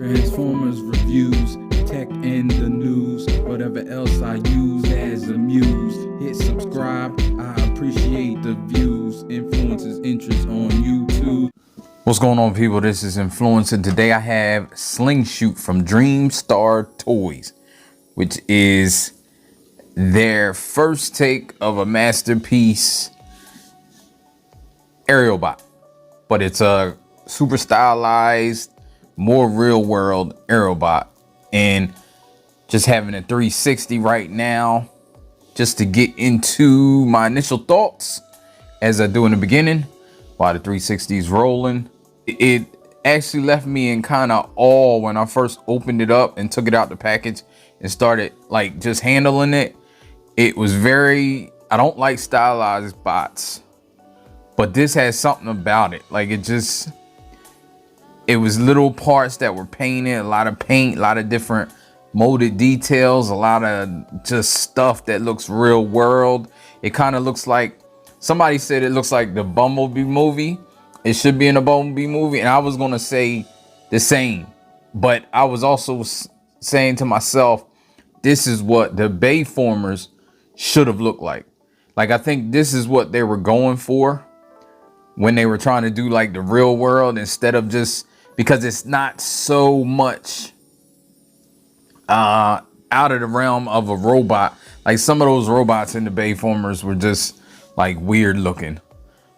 Transformers reviews, tech and the news, whatever else I use as a muse. Hit subscribe, I appreciate the views. Influences interest on YouTube. What's going on, people? This is Influence, and today I have Slingshoot from Dream Star Toys, which is their first take of a masterpiece Arielbot, but it's a super stylized, more real world Arielbot. And just having a 360 right now, just to get into my initial thoughts as I do in the beginning while the 360 is rolling. It actually left me in kind of awe when I first opened it up and took it out the package and started like just handling it. It was very, I don't like stylized bots, but this has something about it. Like it was little parts that were painted, a lot of paint, a lot of different molded details, a lot of just stuff that looks real world. It kind of looks like, somebody said it looks like the Bumblebee movie. It should be in a Bumblebee movie. And I was going to say the same, but I was also saying to myself, this is what the Bayformers should have looked like. Like, I think this is what they were going for when they were trying to do like the real world, instead of just, because it's not so much out of the realm of a robot. Like some of those robots in the Bayformers were just like weird looking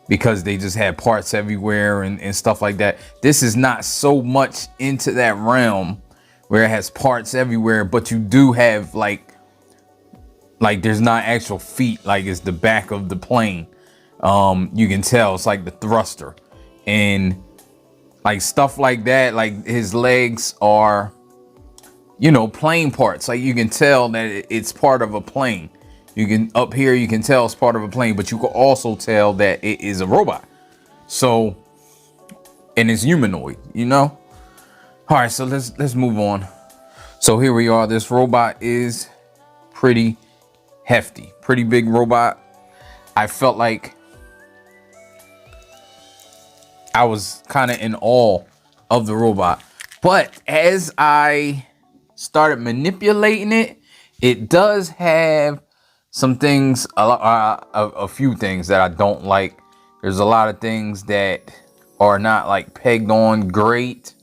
because they just had parts everywhere and stuff like that. This is not so much into that realm where it has parts everywhere, but you do have like there's not actual feet, like it's the back of the plane. You can tell it's like the thruster and like stuff like that. Like his legs are, you know, plane parts. Like you can tell that it's part of a plane. You can, up here, you can tell it's part of a plane, but you can also tell that it is a robot. So, and it's humanoid, you know? All right, so let's move on. So here we are. This robot is pretty hefty, pretty big robot. I felt like I was kind of in awe of the robot, but as I started manipulating it, it does have some things, a few things that I don't like. There's a lot of things that are not like pegged on great.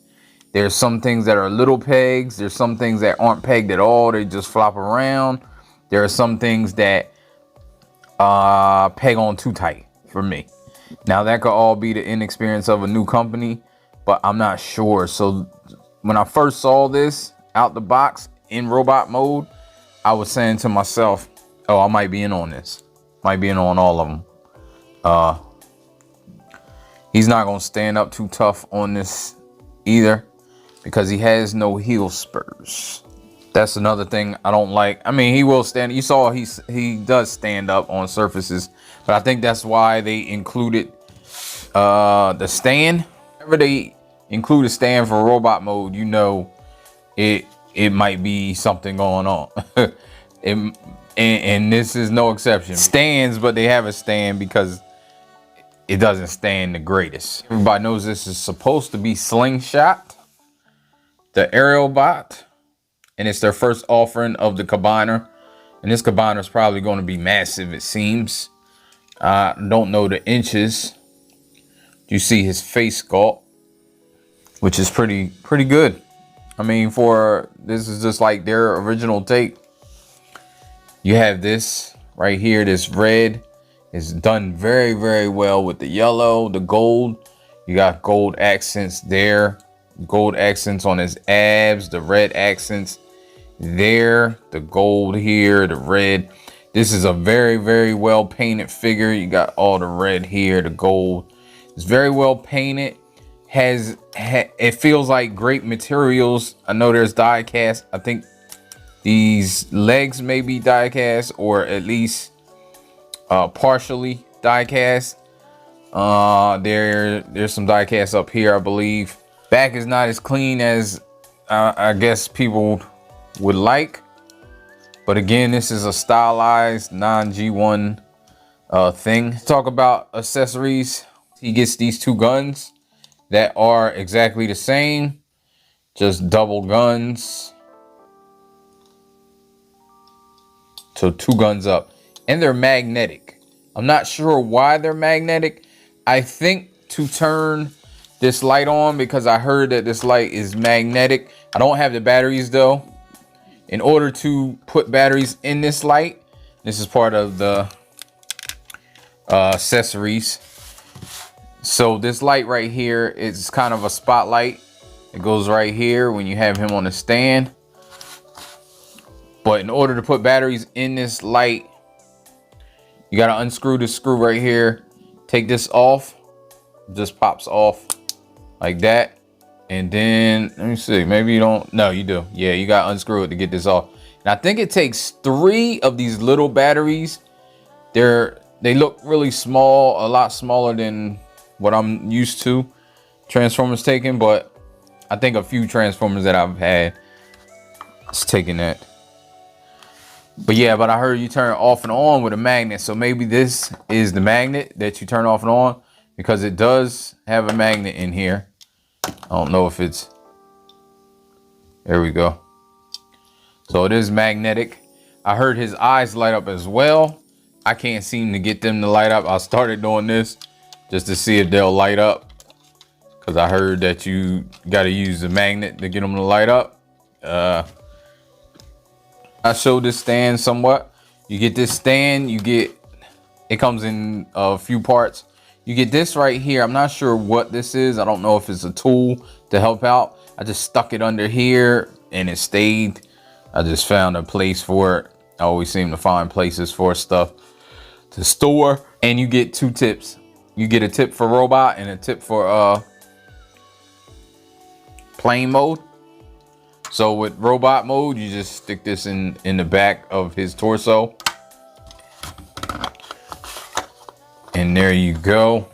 There's some things that are little pegs. There's some things that aren't pegged at all. They just flop around. There are some things that peg on too tight for me. Now that could all be the inexperience of a new company, but I'm not sure. So when I first saw this out the box in robot mode, I was saying to myself, oh, I might be in on this. Might be in on all of them. He's not going to stand up too tough on this either because he has no heel spurs. That's another thing I don't like. I mean, he will stand. You saw he does stand up on surfaces, but I think that's why they included the stand. Whenever they include a stand for robot mode, you know it might be something going on. And this is no exception. Stands, but they have a stand because it doesn't stand the greatest. Everybody knows this is supposed to be Slingshot, the Arielbot, and it's their first offering of the combiner. And this combiner is probably going to be massive, it seems. I don't know the inches. You see his face sculpt, which is pretty good. I mean, this is just like their original take. You have this right here, this red is done very, very well with the yellow, the gold. You got gold accents there, gold accents on his abs, the red accents there, the gold here, the red. This is a very, very well painted figure. You got all the red here, the gold. It's very well painted. It feels like great materials. I know there's die cast. I think these legs may be die cast, or at least partially die cast. There's some die cast up here, I believe. Back is not as clean as I guess people would like, but again, this is a stylized non-G1 thing. Talk about accessories. He gets these two guns that are exactly the same. just double guns. So 2 guns up, and they're magnetic. I'm not sure why they're magnetic. I think to turn this light on, because I heard that this light is magnetic. I don't have the batteries though. In order to put batteries in this light, this is part of the accessories. So this light right here is kind of a spotlight. It goes right here when you have him on the stand. But in order to put batteries in this light, you got to unscrew this screw right here. Take this off. It just pops off like that. And then, let me see, maybe you don't. No, you do. Yeah, you got to unscrew it to get this off. And I think it takes 3 of these little batteries. They look really small, a lot smaller than what I'm used to Transformers taking. But I think a few Transformers that I've had is taking that. But yeah, but I heard you turn it off and on with a magnet. So maybe this is the magnet that you turn off and on, because it does have a magnet in here. I don't know if it's, there we go. So it is magnetic. I heard his eyes light up as well. I can't seem to get them to light up. I started doing this just to see if they'll light up, because I heard that you got to use the magnet to get them to light up. I showed this stand somewhat. You get this stand, it comes in a few parts. You get this right here. I'm not sure what this is. I don't know if it's a tool to help out. I just stuck it under here and it stayed. I just found a place for it. I always seem to find places for stuff to store. And you get 2 tips. You get a tip for robot and a tip for plane mode. So with robot mode, you just stick this in the back of his torso. And there you go.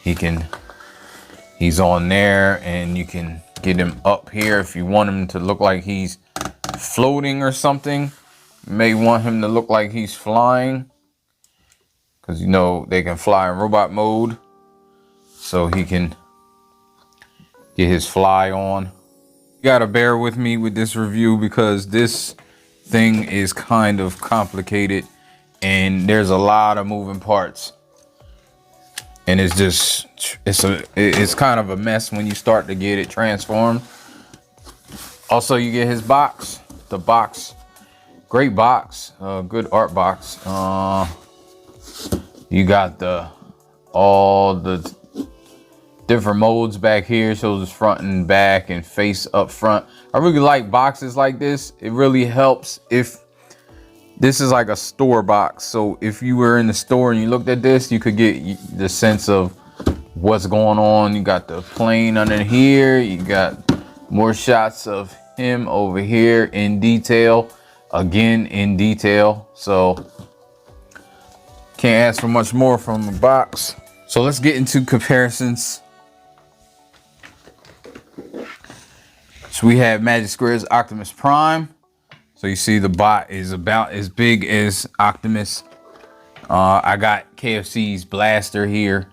He's on there, and you can get him up here if you want him to look like he's floating or something. You may want him to look like he's flying, because you know they can fly in robot mode. So he can get his fly on. You gotta bear with me with this review, because this thing is kind of complicated and there's a lot of moving parts, and it's kind of a mess when you start to get it transformed. Also, you get his box. The box, great box, good art box. You got all the different modes back here. Shows his front and back and face up front. I really like boxes like this. It really helps if this is like a store box. So if you were in the store and you looked at this, you could get the sense of what's going on. You got the plane under here. You got more shots of him over here in detail, again in detail. So can't ask for much more from the box. So let's get into comparisons. So we have Magic Square's Optimus Prime. So you see the bot is about as big as Optimus. I got KFC's Blaster here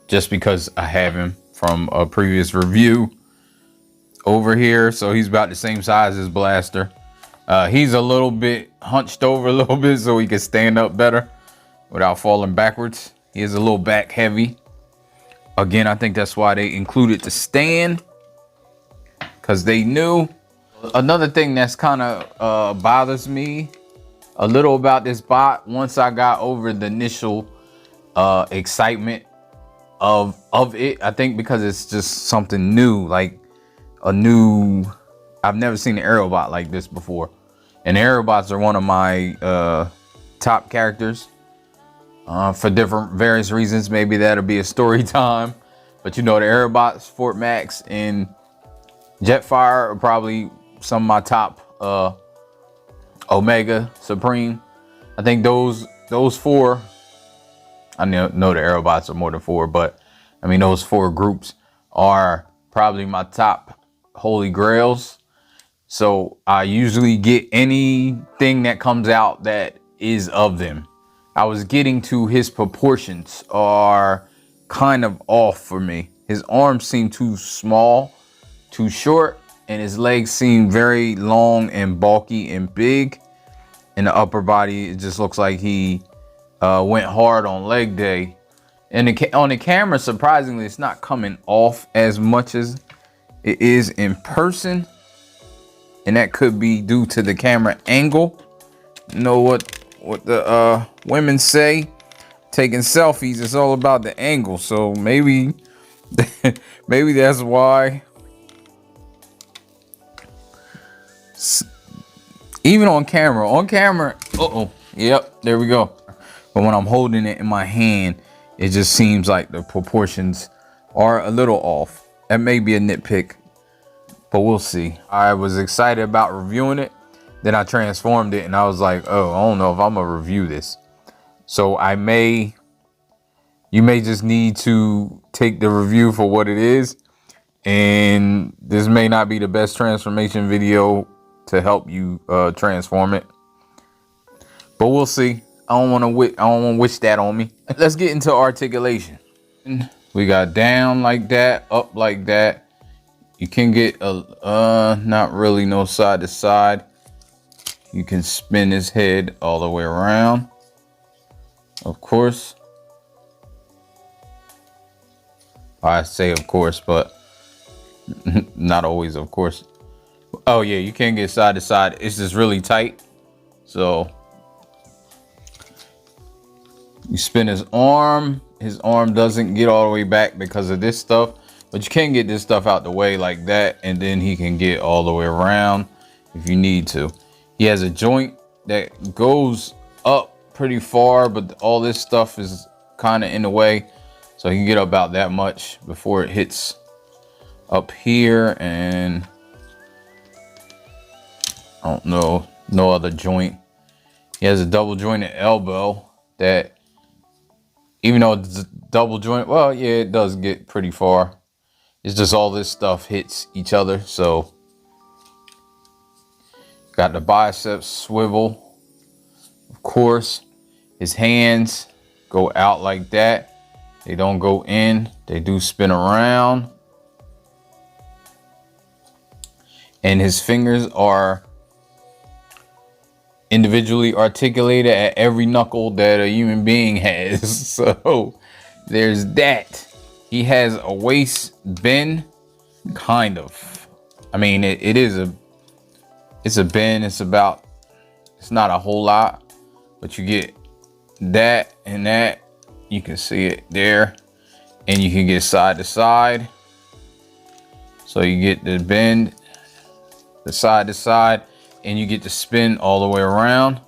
just because I have him from a previous review over here. So he's about the same size as Blaster. He's a little bit hunched over a little bit so he can stand up better without falling backwards. He is a little back heavy. Again, I think that's why they included the stand, because they knew. Another thing that's kind of bothers me a little about this bot, once I got over the initial excitement of it, I think because it's just something new, like I've never seen an Arielbot like this before. And Arielbots are one of my top characters for various reasons. Maybe that'll be a story time. But you know, the Arielbots, Fort Max, and Jetfire are probably some of my top Omega Supreme. I think those 4, I know the Aerobots are more than 4, but I mean those 4 groups are probably my top holy grails. So I usually get anything that comes out that is of them. I was getting to his proportions are kind of off for me. his arms seem too small, too short, and his legs seem very long and bulky and big. In the upper body, it just looks like he went hard on leg day. And on the camera, surprisingly, it's not coming off as much as it is in person. And that could be due to the camera angle. You know what the women say? Taking selfies, it's all about the angle. So maybe maybe that's why. Even on camera, yep, there we go. But when I'm holding it in my hand, it just seems like the proportions are a little off. That may be a nitpick, but we'll see. I was excited about reviewing it. Then I transformed it and I was like, oh, I don't know if I'm gonna review this. So you may just need to take the review for what it is. And this may not be the best transformation video to help you transform it, but we'll see. I don't want to wish that on me. Let's get into articulation. We got down like that, up like that. You can get not really no side to side. You can spin his head all the way around, of course. I say of course, but not always, of course. Oh yeah, you can get side to side. It's just really tight. So you spin his arm. His arm doesn't get all the way back because of this stuff, but you can get this stuff out the way like that, and then he can get all the way around if you need to. He has a joint that goes up pretty far, but all this stuff is kind of in the way, so he can get about that much before it hits up here. And I don't know, no other joint. He has a double jointed elbow that, even though it's double joint, well, yeah, it does get pretty far. It's just all this stuff hits each other. So got the biceps swivel, of course. His hands go out like that. They don't go in, they do spin around. And his fingers are individually articulated at every knuckle that a human being has. So there's that. He has a waist bend, kind of. I mean, it's a bend. It's not a whole lot, but you get that and that. You can see it there, and you can get side to side. So you get the bend, the side to side, and you get to spin all the way around.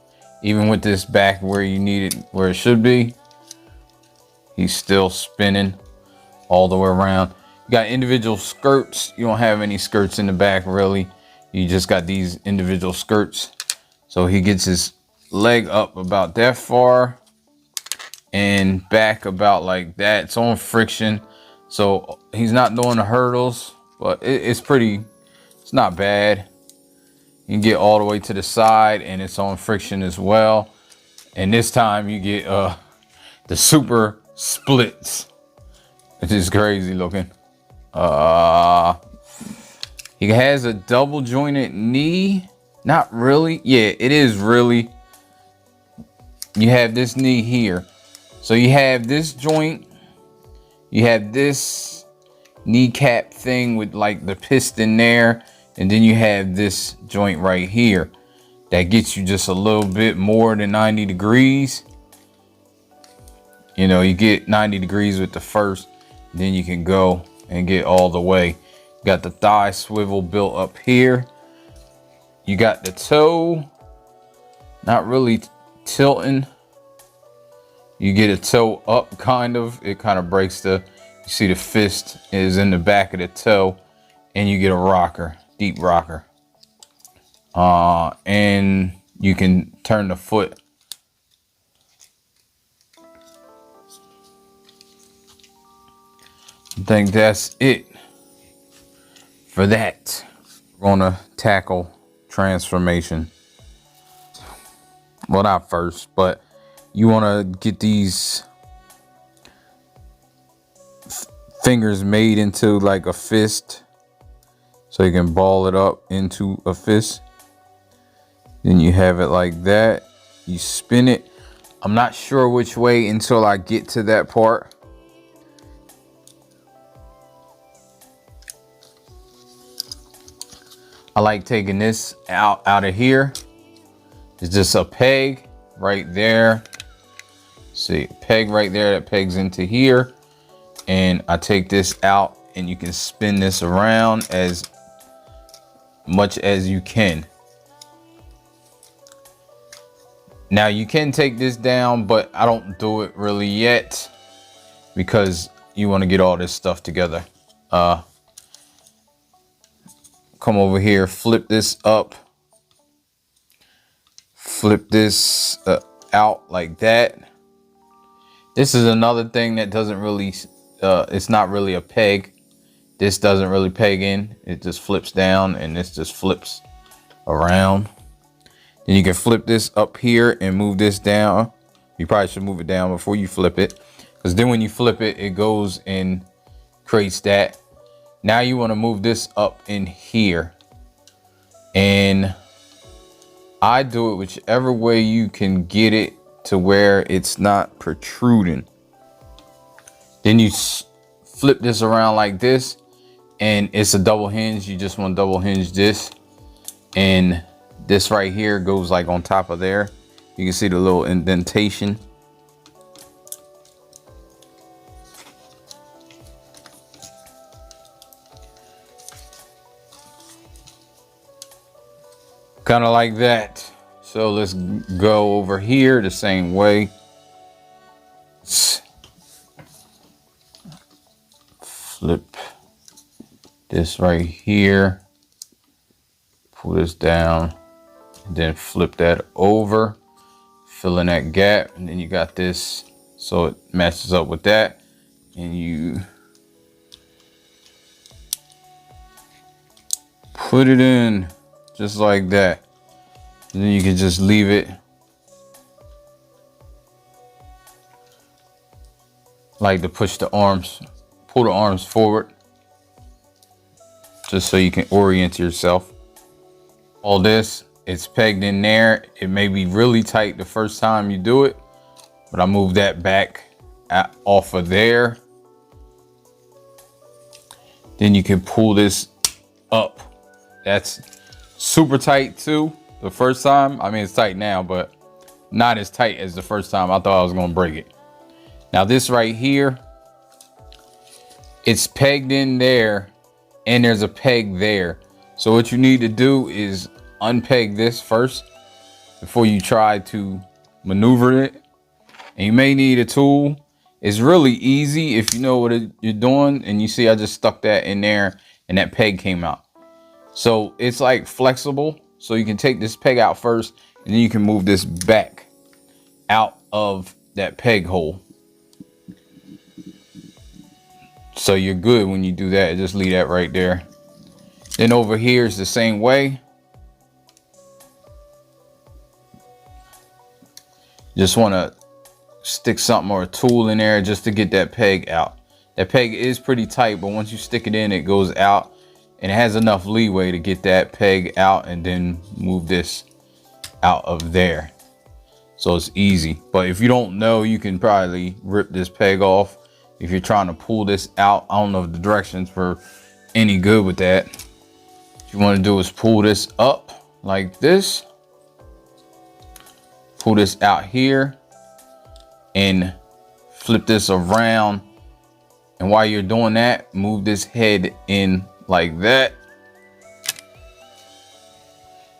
Even with this back where you need it, where it should be, he's still spinning all the way around. You got individual skirts. You don't have any skirts in the back really. You just got these individual skirts. So he gets his leg up about that far and back about like that. It's on friction, so he's not doing the hurdles, but it's not bad. You can get all the way to the side and it's on friction as well. And this time you get the super splits, which is crazy looking. He has a double jointed knee. Not really. Yeah, it is really. You have this knee here. So you have this joint. You have this kneecap thing with like the piston there. And then you have this joint right here that gets you just a little bit more than 90 degrees. You know, you get 90 degrees with the first, then you can go and get all the way. You got the thigh swivel built up here. You got the toe, not really tilting. You get a toe up kind of. It kind of breaks you see the fist is in the back of the toe, and you get a rocker. Deep rocker, and you can turn the foot. I think that's it for that. We're gonna tackle transformation. Well, not first, but you want to get these fingers made into like a fist, so you can ball it up into a fist. Then you have it like that. You spin it. I'm not sure which way until I get to that part. I like taking this out of here. It's just a peg right there. See, peg right there that pegs into here. And I take this out, and you can spin this around as much as you can. Now you can take this down, but I don't do it really yet because you want to get all this stuff together. Come over here, flip this up, flip this out like that. This is another thing that doesn't really, it's not really a peg. This doesn't really peg in. It just flips down, and this just flips around. Then you can flip this up here and move this down. You probably should move it down before you flip it, because then when you flip it, it goes and creates that. Now you want to move this up in here, and I do it whichever way you can get it to where it's not protruding. Then you flip this around like this, and it's a double hinge. You just want to double hinge this, and this right here goes like on top of there. You can see the little indentation. Kind of like that. So let's go over here the same way. Flip this right here. Pull this down. And then flip that over. Fill in that gap. And then you got this. So it matches up with that. And you put it in. Just like that. And then you can just leave it like to push the arms, pull the arms forward, just so you can orient yourself. All this, it's pegged in there. It may be really tight the first time you do it, but I move that back off of there. Then you can pull this up. That's super tight too the first time. I mean, it's tight now, but not as tight as the first time. I thought I was gonna break it. Now this right here, it's pegged in there, and there's a peg there. So what you need to do is unpeg this first before you try to maneuver it. And you may need a tool. It's really easy if you know what you're doing. And you see I just stuck that in there, and that peg came out. So it's like flexible. So you can take this peg out first, and then you can move this back out of that peg hole. So you're good when you do that. Just leave that right there. Then over here is the same way. Just want to stick something or a tool in there just to get that peg out. That peg is pretty tight, but once you stick it in, it goes out. And it has enough leeway to get that peg out and then move this out of there. So it's easy. But if you don't know, you can probably rip this peg off. If you're trying to pull this out, I don't know if the directions were any good with that. What you want to do is pull this up like this. Pull this out here and flip this around. And while you're doing that, move this head in like that,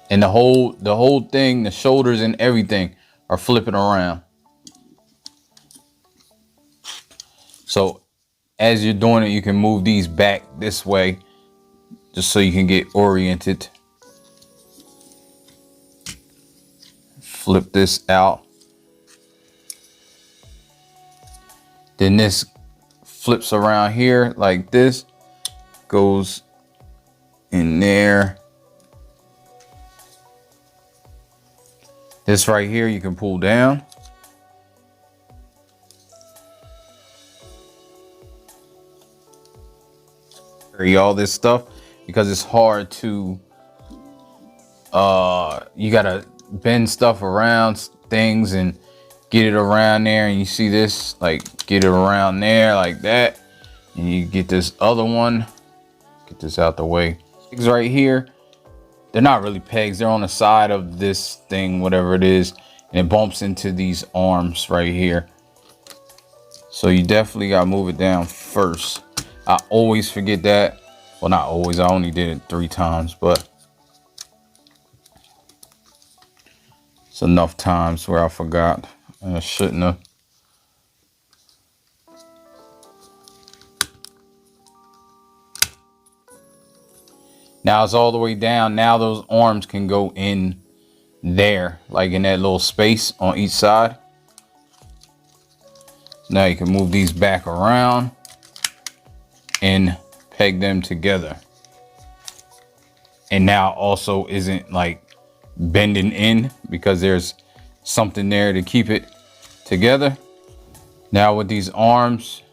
and the whole thing, the shoulders and everything are flipping around. So as you're doing it, you can move these back this way just so you can get oriented. Flip this out. Then this flips around here like this. Goes in there. This right here you can pull down. carry all this stuff because it's hard to you gotta bend stuff around things and get it around there, and you see this, like, get it around there like that, and you get this other one, get this out the way. Pegs right here, they're not really pegs, they're on the side of this thing, whatever it is, and it bumps into these arms right here. So you definitely gotta move it down first. I always forget that. Well, not always, I only did it 3 times, but it's enough times where I forgot. I shouldn't have. Now it's all the way down. Now those arms can go in there, like in that little space on each side. Now you can move these back around and peg them together. And now also isn't like bending in because there's something there to keep it together. Now with these arms,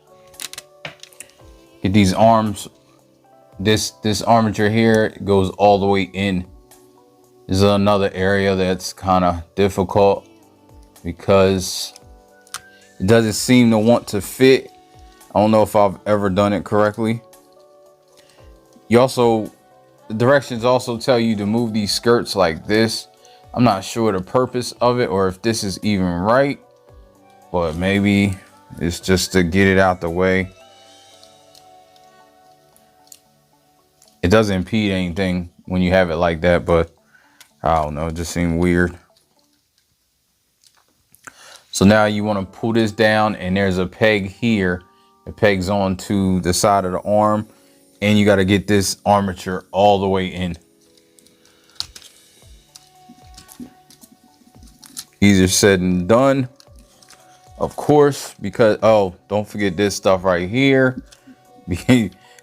get these arms, this armature here goes all the way in. This is another area that's kind of difficult because it doesn't seem to want to fit. I don't know if I've ever done it correctly. You also, the directions also tell you to move these skirts like this. I'm not sure the purpose of it or if this is even right, but maybe it's just to get it out the way. It doesn't impede anything when you have it like that, but I don't know, it just seemed weird. So now you want to pull this down, and there's a peg here. It pegs onto the side of the arm, and you got to get this armature all the way in. Easier said than done, of course, because, oh, don't forget this stuff right here.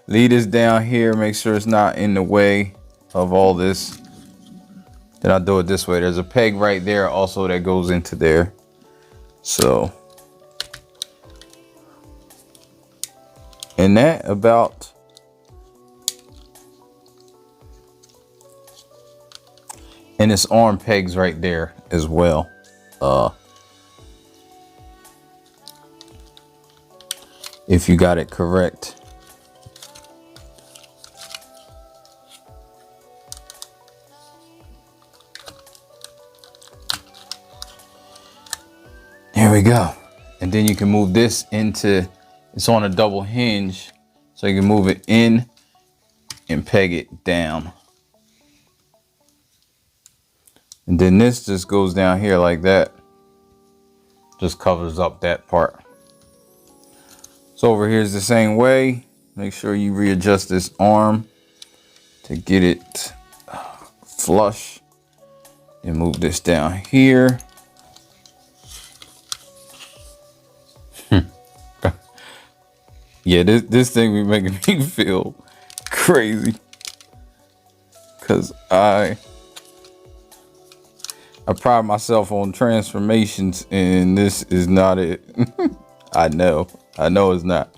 Leave this down here, make sure it's not in the way of all this. Then I'll do it this way. There's a peg right there also that goes into there. So, and that about, and this arm pegs right there as well. If you got it correct. There we go. And then you can move this into, it's on a double hinge, so you can move it in and peg it down. And then this just goes down here like that. Just covers up that part. So over here is the same way. Make sure you readjust this arm to get it flush. And move this down here. Yeah, this thing be making me feel crazy. Cause I pride myself on transformations, and this is not it. I know it's not.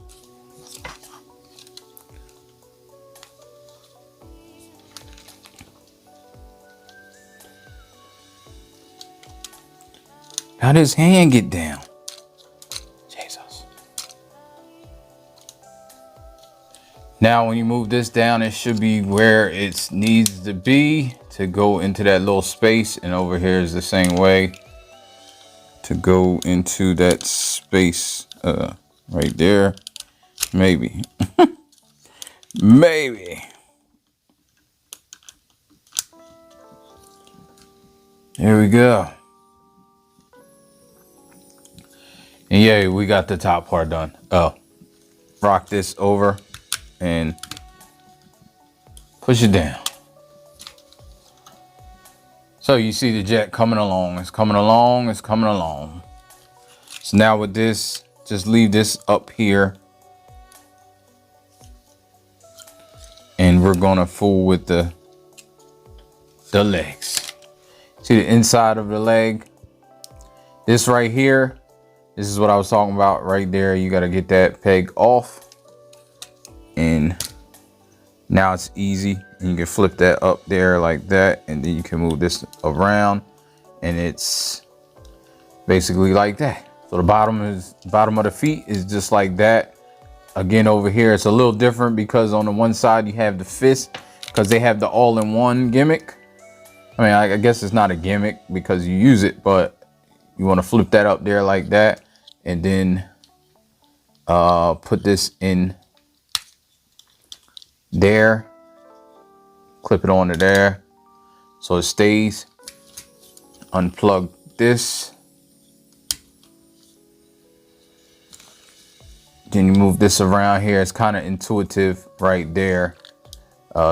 How does his hand get down? Jesus. Now when you move this down, it should be where it needs to be to go into that little space, and over here is the same way to go into that space right there. Maybe. Maybe. There we go. And yeah, we got the top part done. Oh, rock this over and push it down. So you see the jet coming along. It's coming along. It's coming along. So now with this, just leave this up here. And we're gonna fool with the legs. See the inside of the leg? This right here, this is what I was talking about right there. You gotta get that peg off and Now it's easy, and you can flip that up there like that, and then you can move this around, and it's basically like that. So the bottom of the feet is just like that. Again, over here it's a little different because on the one side you have the fist, because they have the all-in-one gimmick. I mean, I guess it's not a gimmick because you use it, but you want to flip that up there like that, and then put this in there, clip it onto there so it stays. Unplug this, then you move this around here. It's kind of intuitive right there,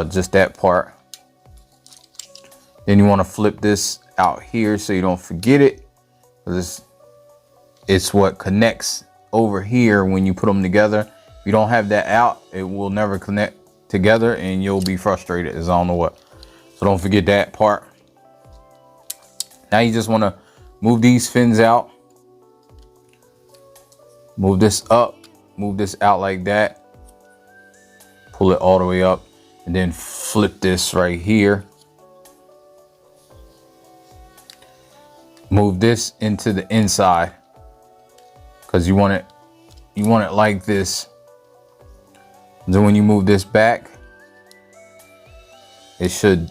just that part. Then you want to flip this out here so you don't forget it, because it's what connects over here when you put them together. If you don't have that out, it will never connect together and you'll be frustrated as I don't know what. So don't forget that part. Now you just want to move these fins out, move this up, move this out like that, pull it all the way up, and then flip this right here. Move this into the inside because you want it like this. Then when you move this back, it should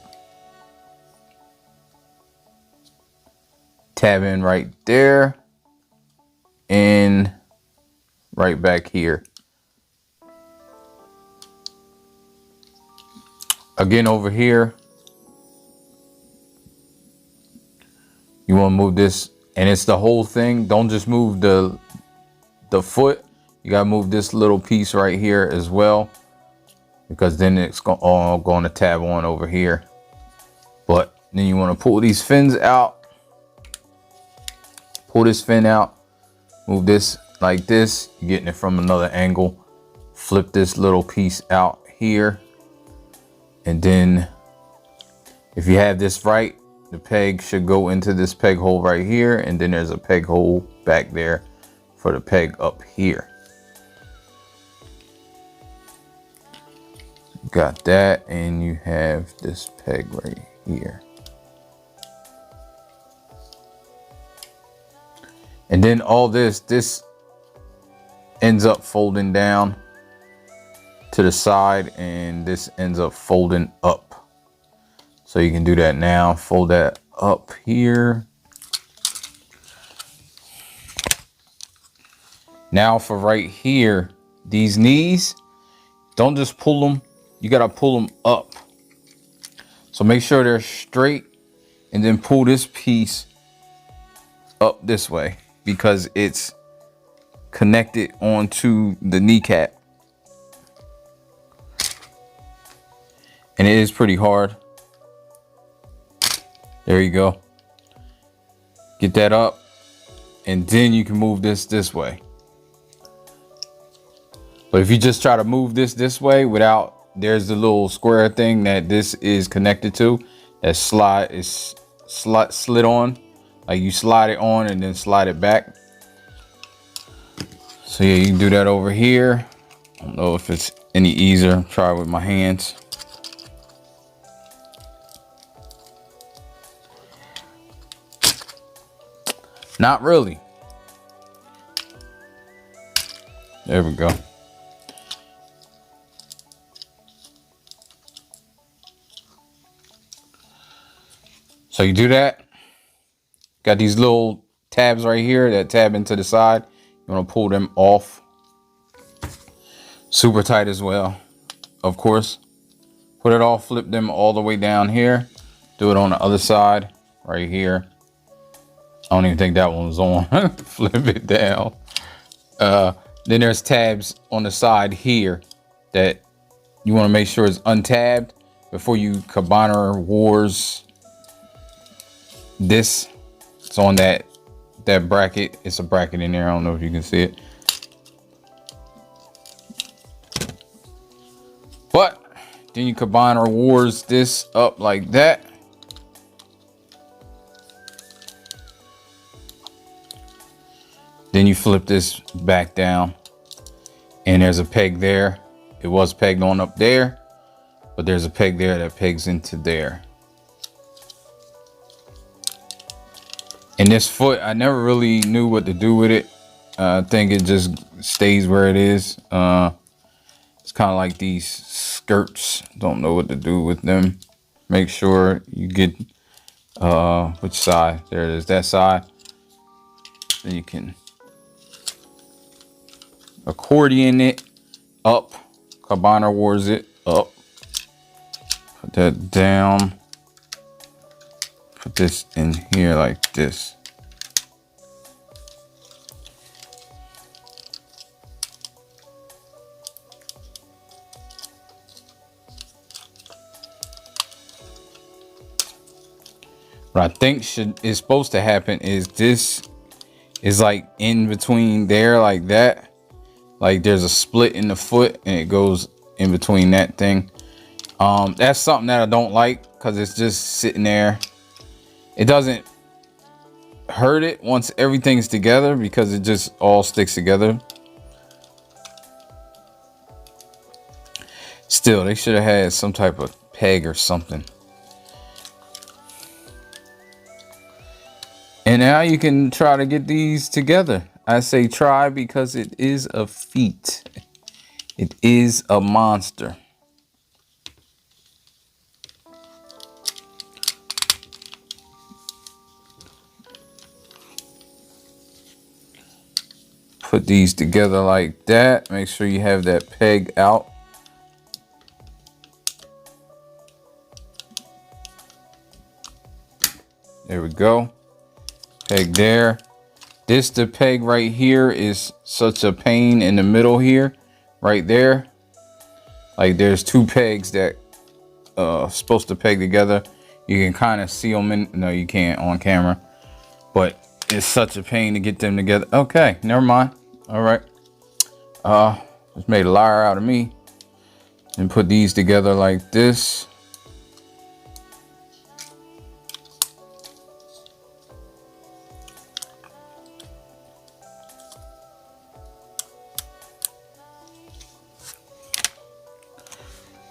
tab in right there and right back here. Again, over here, you want to move this, and it's the whole thing. Don't just move the foot. You got to move this little piece right here as well, because then it's all going to tab on over here. But then you want to pull these fins out. Pull this fin out. Move this like this. You're getting it from another angle. Flip this little piece out here. And then if you have this right, the peg should go into this peg hole right here. And then there's a peg hole back there for the peg up here. Got that, and you have this peg right here. And then all this ends up folding down to the side, and this ends up folding up. So you can do that now. Fold that up here. Now for right here, these knees, don't just pull them. You gotta pull them up. So make sure they're straight, and then pull this piece up this way because it's connected onto the kneecap. And it is pretty hard. There you go. Get that up, and then you can move this way. But if you just try to move this way without, there's the little square thing that this is connected to, that slid on, like you slide it on and then slide it back. So yeah, you can do that over here. I don't know if it's any easier. Try it with my hands. Not really. There we go. So you do that. Got these little tabs right here that tab into the side. You want to pull them off. Super tight as well, of course. Put it all, flip them all the way down here. Do it on the other side right here. I don't even think that one was on. Flip it down. Then there's tabs on the side here that you want to make sure is untabbed before you Cabana Wars this. It's on that bracket. It's a bracket in there. I don't know if you can see it. But then you Cabana Wars this up like that. Then you flip this back down, and there's a peg there. It was pegged on up there. but there's a peg there that pegs into there. And this foot, I never really knew what to do with it. I think it just stays where it is. It's kind of like these skirts. Don't know what to do with them. Make sure you get which side. There it is, that side. Then you can accordion it up, Cabana Wars it up, put that down, put this in here like this. What I think is supposed to happen is this is like in between there like that. Like there's a split in the foot and it goes in between that thing. That's something that I don't like because it's just sitting there. It doesn't hurt it once everything's together because it just all sticks together. Still, they should have had some type of peg or something. And now you can try to get these together. I say try because it is a feat. It is a monster. Put these together like that. Make sure you have that peg out. There we go. Peg there. The peg right here is such a pain in the middle here, right there. Like there's two pegs that supposed to peg together. You can kind of see them in, no you can't on camera, but it's such a pain to get them together. Okay, never mind. All right, just made a liar out of me. And put these together like this.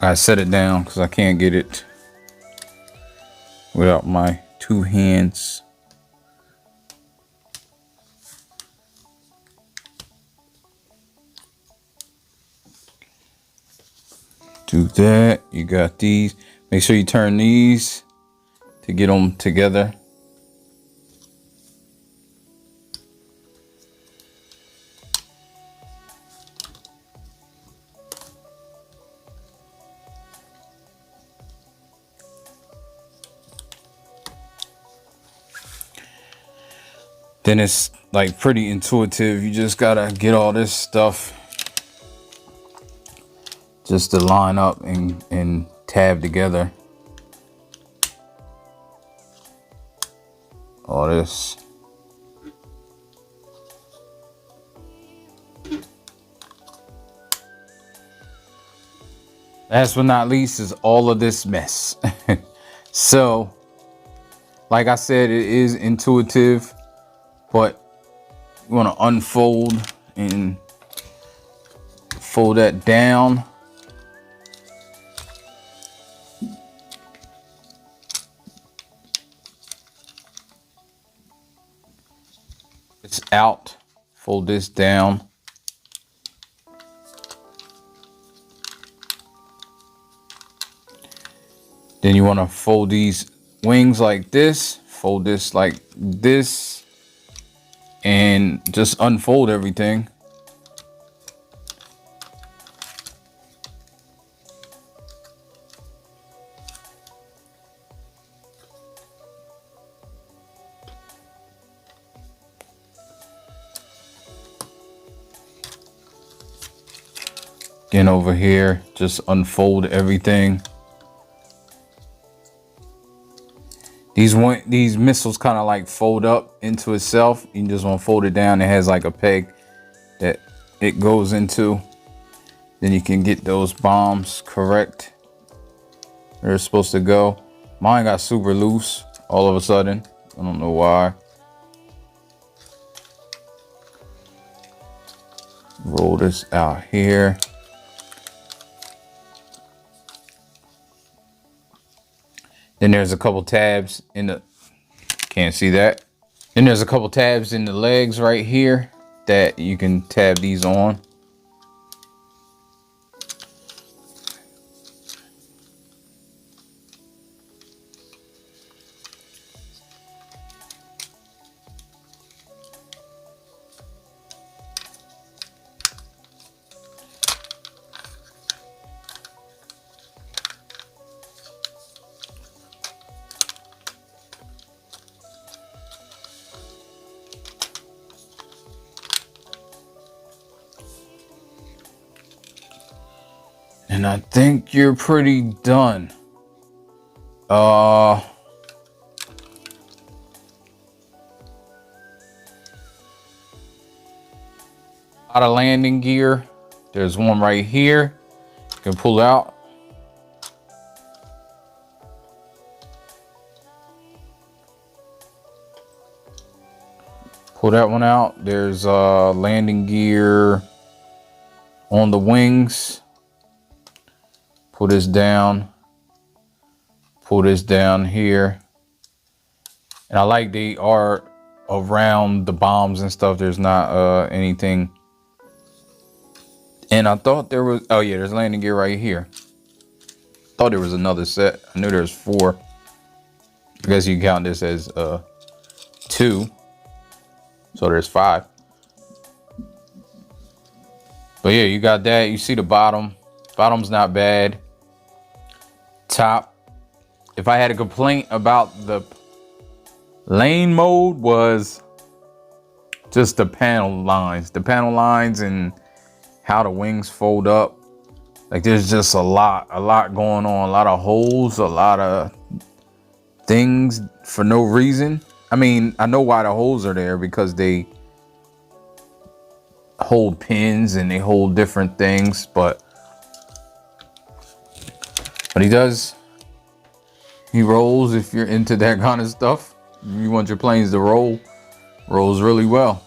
I set it down because I can't get it without my two hands. Do that. You got these. Make sure you turn these to get them together. Then it's like pretty intuitive. You just gotta get all this stuff just to line up and tab together. All this. Last but not least is all of this mess. So, like I said, it is intuitive. But you want to unfold and fold that down. It's out. Fold this down. Then you want to fold these wings like this. Fold this like this. And just unfold everything. Again over here, just unfold everything. These missiles kind of like fold up into itself. You just want to fold it down. It has like a peg that it goes into. Then you can get those bombs correct where they're supposed to go. Mine got super loose all of a sudden. I don't know why. Roll this out here. Then there's a couple tabs in the, can't see that. Then there's a couple tabs in the legs right here that you can tab these on. And I think you're pretty done. Out of landing gear, there's one right here. You can pull out. Pull that one out. There's landing gear on the wings. Pull this down. Pull this down here. And I like they are around the bombs and stuff. There's not anything. And I thought there was, oh yeah, there's landing gear right here. Thought there was another set. I knew there's 4. I guess you can count this as 2. So there's 5. But yeah, you got that. You see the bottom. Bottom's not bad. Top. If I had a complaint about the lane mode, was just the panel lines. The panel lines and how the wings fold up. Like there's just a lot going on. A lot of holes, a lot of things for no reason. I mean, I know why the holes are there, because they hold pins and they hold different things, but he rolls. If you're into that kind of stuff, you want your planes to roll, rolls really well.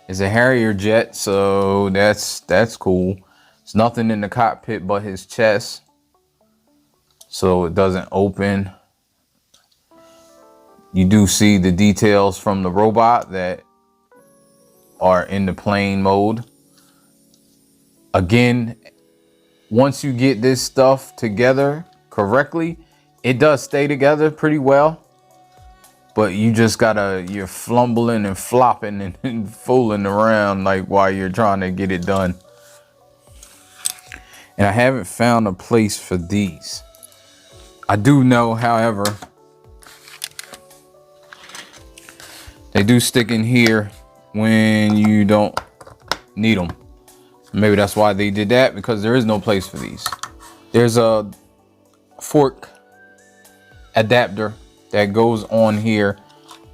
It's a Harrier jet, so that's cool. There's nothing in the cockpit but his chest, so it doesn't open. You do see the details from the robot that are in the plane mode. Again, once you get this stuff together correctly, it does stay together pretty well. But you just you're fumbling and flopping and fooling around like while you're trying to get it done. And I haven't found a place for these. I do know, however, they do stick in here when you don't need them. Maybe that's why they did that, because there is no place for these. There's a fork adapter that goes on here.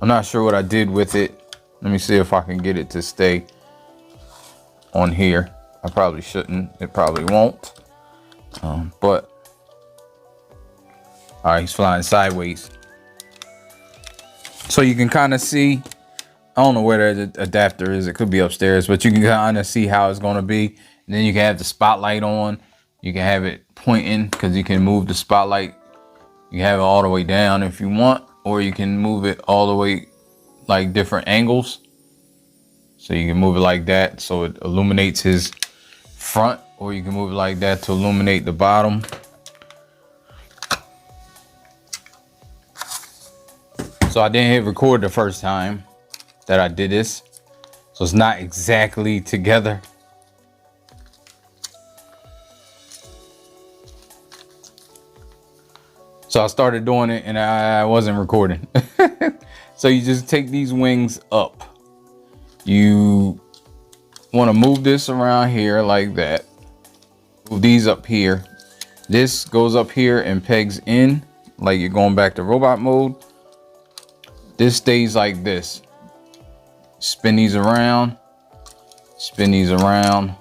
I'm not sure what I did with it. Let me see if I can get it to stay on here. I probably shouldn't. It probably won't. But all right, he's flying sideways. So you can kind of see, I don't know where the adapter is. It could be upstairs, but you can kind of see how it's going to be. And then you can have the spotlight on. You can have it pointing, because you can move the spotlight. You can have it all the way down if you want, or you can move it all the way, like different angles. So you can move it like that so it illuminates his front, or you can move it like that to illuminate the bottom. So I didn't hit record the first time that I did this, so it's not exactly together. So I started doing it and I wasn't recording. So you just take these wings up. You want to move this around here like that. Move these up here. This goes up here and pegs in like you're going back to robot mode. This stays like this. Spin these around. Spin these around.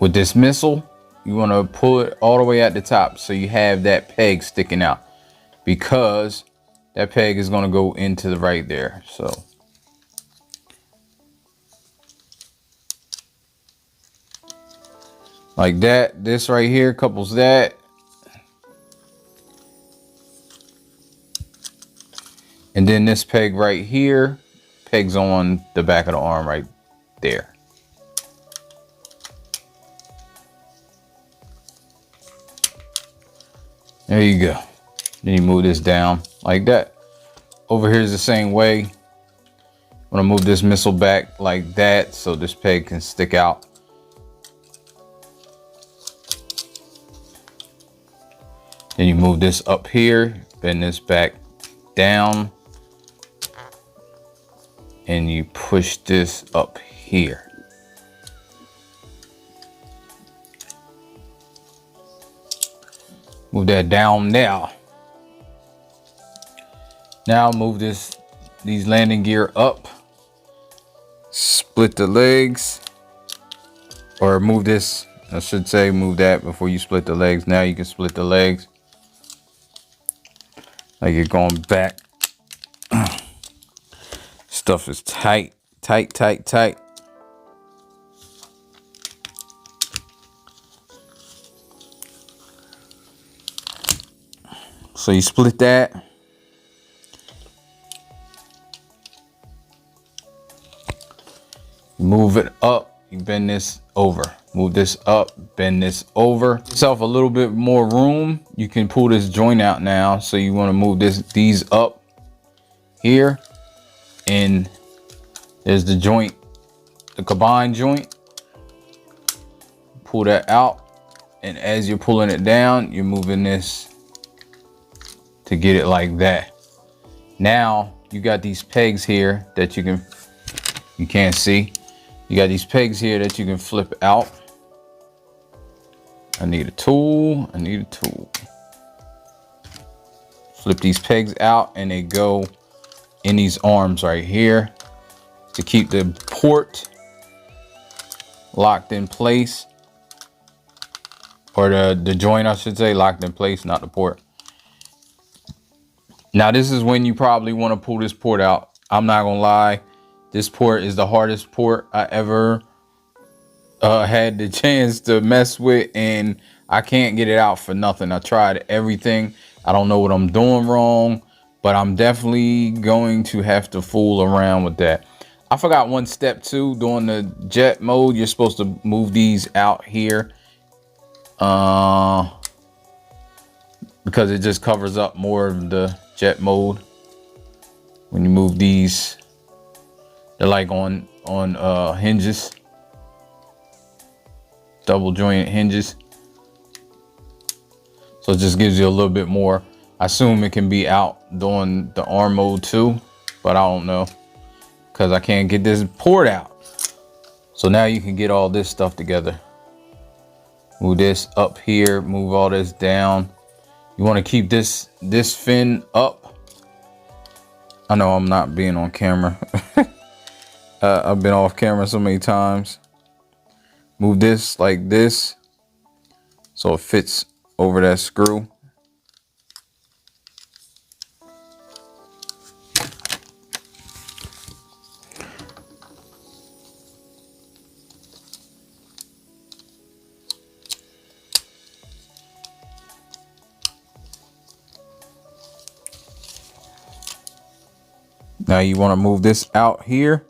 With this missile, you want to pull it all the way at the top so you have that peg sticking out, because that peg is going to go into the right there. So like that. This right here couples that. And then this peg right here pegs on the back of the arm right there. There you go. Then you move this down like that. Over here is the same way. I'm gonna move this missile back like that so this peg can stick out. Then you move this up here, bend this back down, and you push this up here. Move that down now. Now move these landing gear up. Split the legs. Or move this, I should say move that before you split the legs. Now you can split the legs. Like you're going back. Stuff is tight, tight, tight, tight. So you split that. Move it up, you bend this over. Move this up, bend this over. Give yourself a little bit more room. You can pull this joint out now. So you want to move these up here. And there's the joint, the combined joint. Pull that out. And as you're pulling it down, you're moving this to get it like that. Now you got these pegs here that you can't see. You got these pegs here that you can flip out. I need a tool. Flip these pegs out and they go in these arms right here to keep the port locked in place. Or the joint, I should say, locked in place, not the port. Now this is when you probably want to pull this port out. I'm not gonna lie, this port is the hardest port I ever had the chance to mess with, and I can't get it out for nothing. I tried everything. I don't know what I'm doing wrong, but I'm definitely going to have to fool around with that. I forgot one step too. During the jet mode, you're supposed to move these out here. Because it just covers up more of the jet mode. When you move these, they're like on hinges, double jointed hinges. So it just gives you a little bit more. I assume it can be out during the arm mode too, but I don't know because I can't get this port out. So now you can get all this stuff together. Move this up here, move all this down. You want to keep this fin up. I know I'm not being on camera. I've been off camera so many times. Move this like this so it fits over that screw. Now you want to move this out here,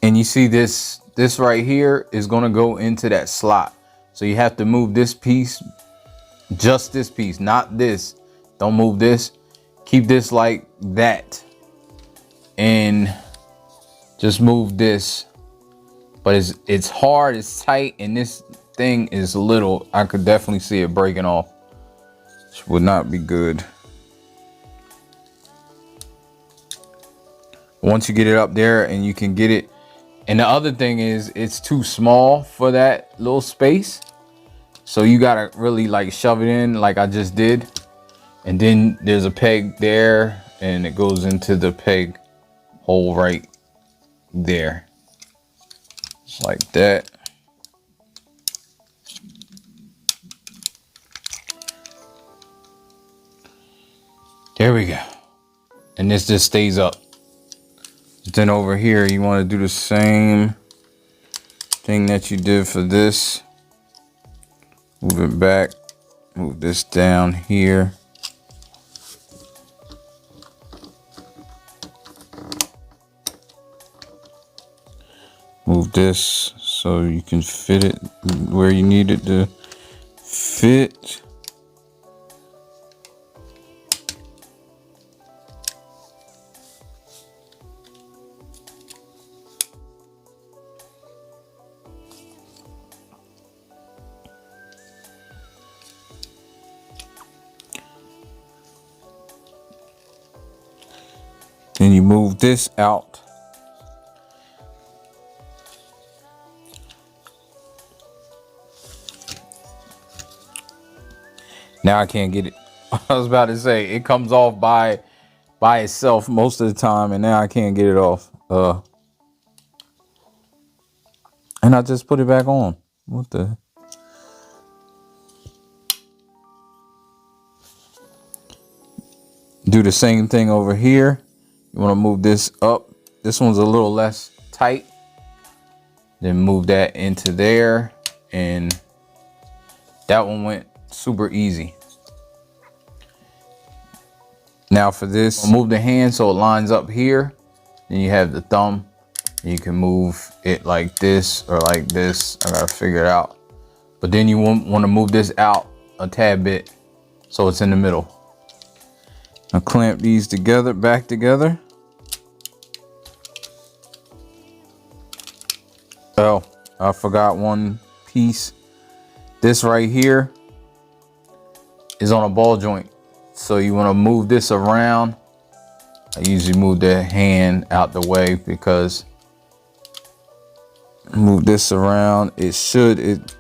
and you see this right here is going to go into that slot. So you have to move this piece, just this piece, not this. Don't move this. Keep this like that, and just move this. But it's hard, it's tight, and this thing is little. I could definitely see it breaking off, which would not be good. Once you get it up there and you can get it. And the other thing is it's too small for that little space. So you gotta really like shove it in like I just did. And then there's a peg there and it goes into the peg hole right there. Just like that. There we go. And this just stays up. Then over here, you want to do the same thing that you did for this. Move it back. Move this down here. this so you can fit it where you need it to fit. Then you move this out. Now I can't get it. I was about to say it comes off by itself most of the time, and now I can't get it off. And I just put it back on. What the? Do the same thing over here. You want to move this up. This one's a little less tight. Then move that into there, and that one went super easy. Now for this, move the hand so it lines up here. Then you have the thumb. You can move it like this or like this. I gotta figure it out. But then you want to move this out a tad bit so it's in the middle. Now clamp these together, back together. Oh, I forgot one piece. This right here is on a ball joint. So you want to move this around. I usually move the hand out the way because move this around. It shouldn't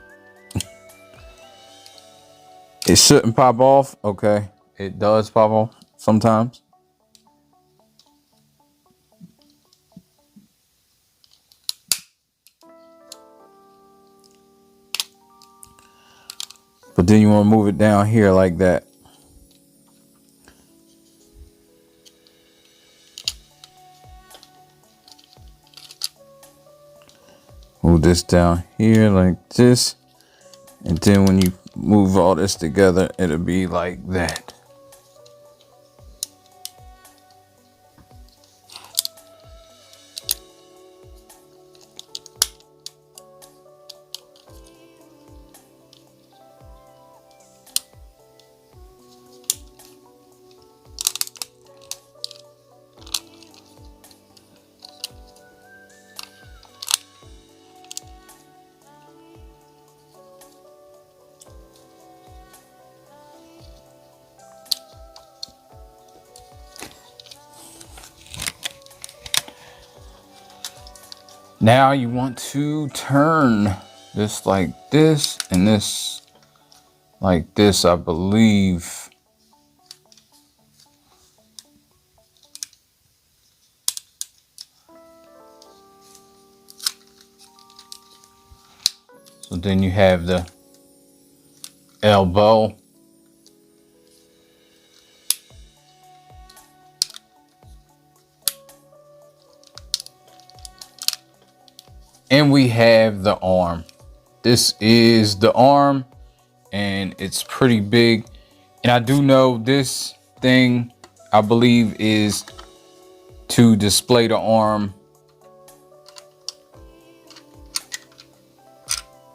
pop off. Okay, it does pop off sometimes. But then you want to move it down here like that. Move this down here like this. And then when you move all this together, it'll be like that. Now you want to turn this like this and this like this, I believe. So then you have the elbow. And we have the arm. This is the arm, and it's pretty big. And I do know this thing, I believe, is to display the arm.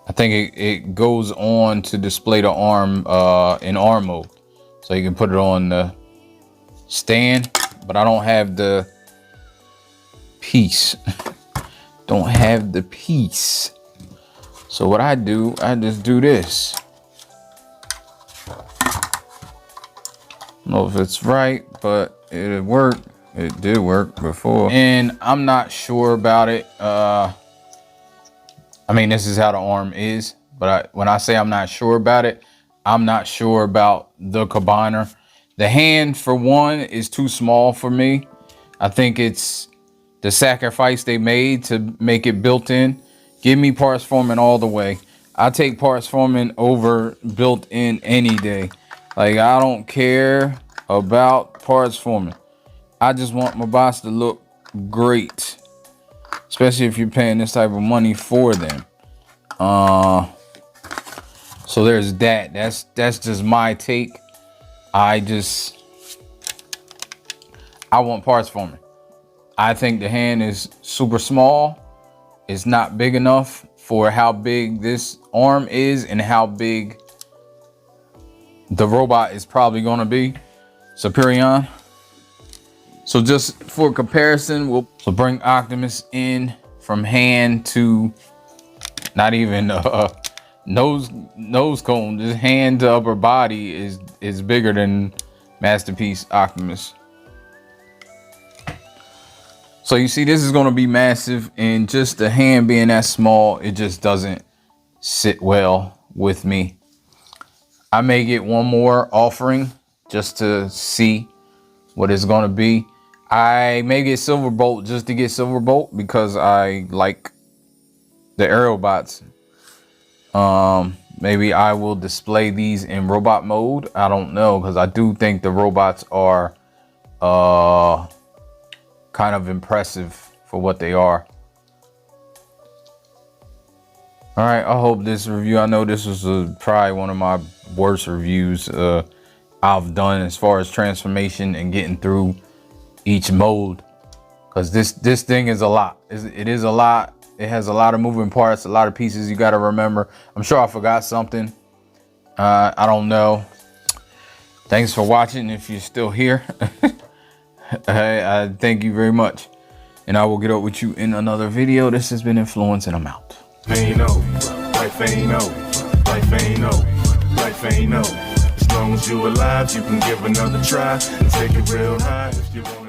I think it goes on to display the arm in arm mode. So you can put it on the stand, but I don't have the piece. Don't have the piece. So what I do, I just do this. Don't know if it's right, but it worked. It did work before. And I'm not sure about it. I mean, this is how the arm is, but when I say I'm not sure about it, I'm not sure about the combiner. The hand, for one, is too small for me. I think it's the sacrifice they made to make it built in. Give me parts forming all the way. I take parts forming over built in any day. Like, I don't care about parts forming. I just want my bots to look great, especially if you're paying this type of money for them. So there's that. That's just my take. I want parts forming. I think the hand is super small, is not big enough for how big this arm is and how big the robot is probably going to be. Superion. So just for comparison, we'll bring Optimus in from hand to not even nose cone. Just hand to upper body is bigger than Masterpiece Optimus. So you see, this is going to be massive, and just the hand being that small, it just doesn't sit well with me. I may get one more offering just to see what it's going to be. I may get Silverbolt just to get Silverbolt because I like the Aerialbots. Maybe I will display these in robot mode. I don't know, because I do think the robots are kind of impressive for what they are. All right, I hope this review, I know this was probably one of my worst reviews I've done as far as transformation and getting through each mode, because this thing is a lot. It is a lot. It has a lot of moving parts, a lot of pieces you got to remember. I'm sure I forgot something. I don't know. Thanks for watching if you're still here. I thank you very much, and I will get up with you in another video. This has been Inflewence, and I'm out. Ain't no, life ain't no, life ain't no, life ain't no. As long as you alive, you can give another try and take it real high if you want.